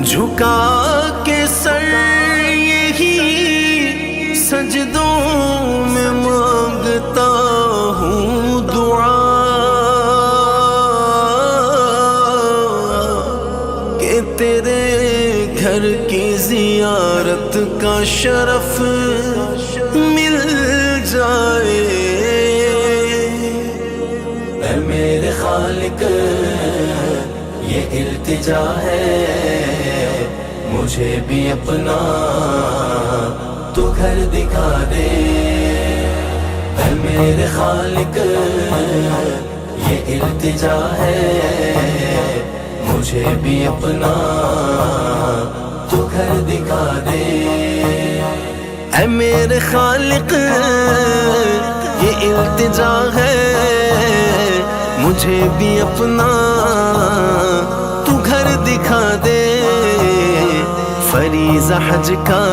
جھکا کے سر یہی سجدوں میں مانگتا ہوں دعا کہ تیرے گھر کی زیارت کا شرف مل جائے۔ اے میرے خالق یہ التجا ہے، مجھے بھی اپنا تو گھر دکھا دے۔ اے میرے خالق یہ التجا ہے، مجھے بھی اپنا تو گھر دکھا دے۔ اے میرے خالق یہ التجا ہے، مجھے بھی اپنا تو گھر دکھا دے۔ فریضہ حج کا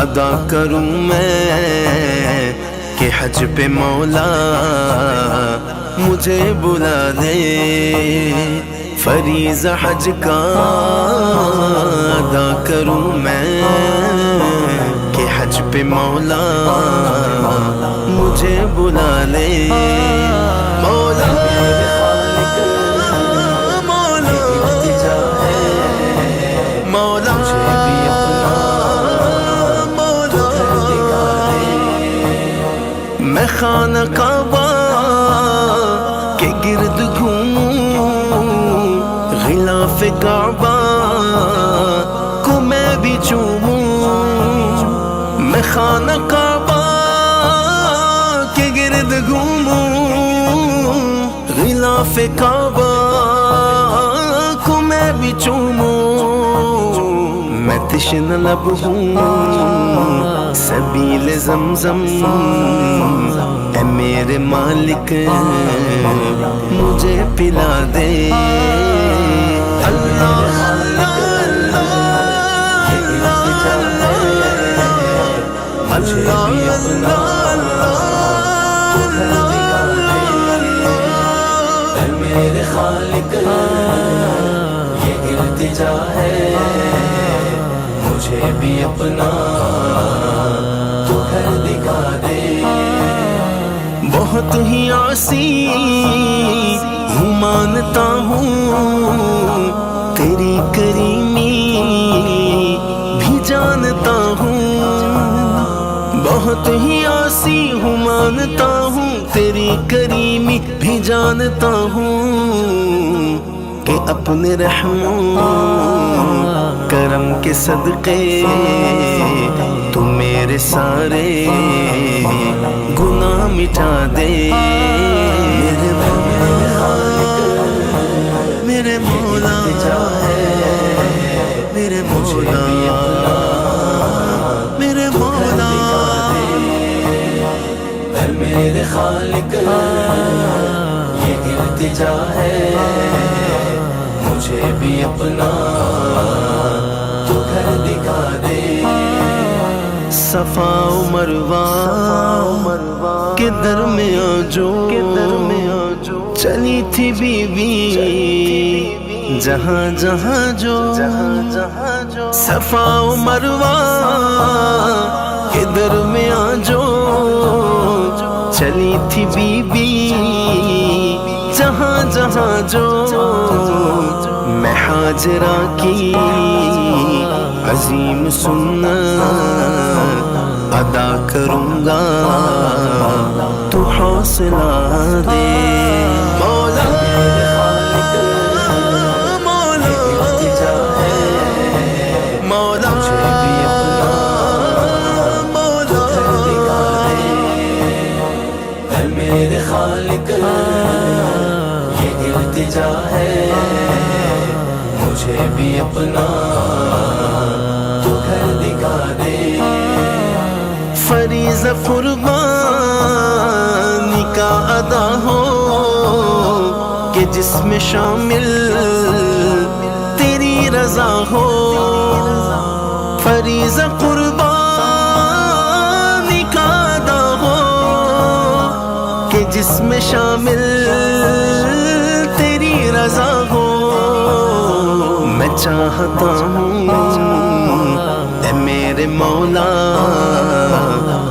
ادا کروں میں کہ حج پہ مولا مجھے بلا دے۔ فریضہ حج کا ادا کروں میں کہ حج پہ مولا مجھے بلا لے۔ مولا میں خانہ کعبہ کے گرد گھوموں، غلاف کعبہ کو میں بھی چوموں۔ میں خانہ کعبہ کے گرد گھوموں، غلاف کعبہ کو میں بھی چوموں۔ میں تشنہ لب ہوں سبیل زمزم، اے میرے مالک مجھے پلا دے۔ اللہ میرے خالق یہ التجا ہے، مجھے بھی اپنا تو گھر دکھا دے۔ بہت ہی عاصی ہوں مانتا ہوں، تیری کریمی بھی جانتا ہوں۔ بہت ہی عاصی ہوں مانتا ہوں، تیری کریمی بھی جانتا ہوں کہ اپنے رحم و کرم کے صدقے تو میرے سارے گناہ مٹا دے۔ میرے مولا میرے مولا میرے مولا میرے خالق یہ التجا ہے، مجھے بھی اپنا تو گھر دکھا دے۔ صفا و مروہ کے درمیان جو چلی تھی بی بی جہاں جہاں جو، صفا و مروہ کے درمیان جو چلی تھی بی بی جہاں جہاں جو، میں ہاجرہ کی عظیم سنت ادا کروں گا تو حوصلہ دے۔ مولا مولا میرے خالق یہ التجا ہے، مجھے بھی اپنا تو گھر دکھا دے۔ فریضہ قربانی کا ادا ہو کہ جس میں شامل تیری رضا ہو۔ فریضہ قربانی کا ادا ہو کہ جس میں شامل تیری رضا ہو۔ میں چاہتا ہوں اے میرے مولا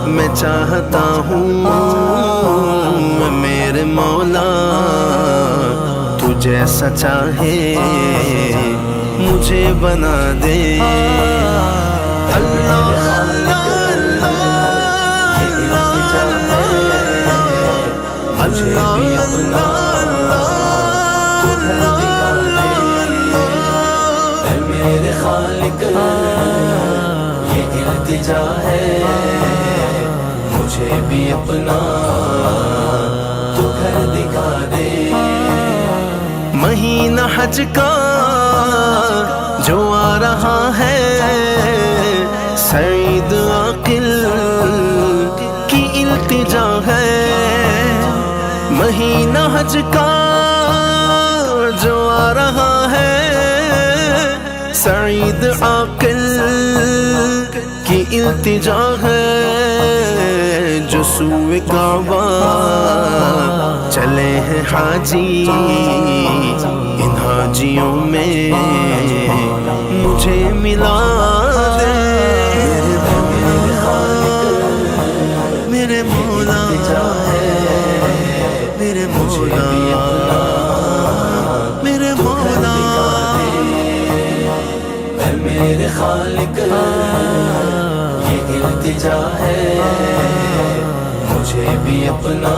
میں چاہتا ہوں اے میرے مولا تو جیسا چاہے مجھے بنا دے اللہ میرے خالق یہ التجا ہے مجھے بھی اپنا تو گھر دکھا دے مہینہ حج کا جو آ رہا ہے سعید عاقل کی التجا ہے مہینہ حج کا جو آ رہا ہے سعید عاقل کی التجا ہے جو سوئے کعبہ چلے ہیں حاجی ان حاجیوں میں مجھے ملا دے میرے مولا میرے مولا میرے مولا میرے خالق یہ التجا ہے مجھے بھی اپنا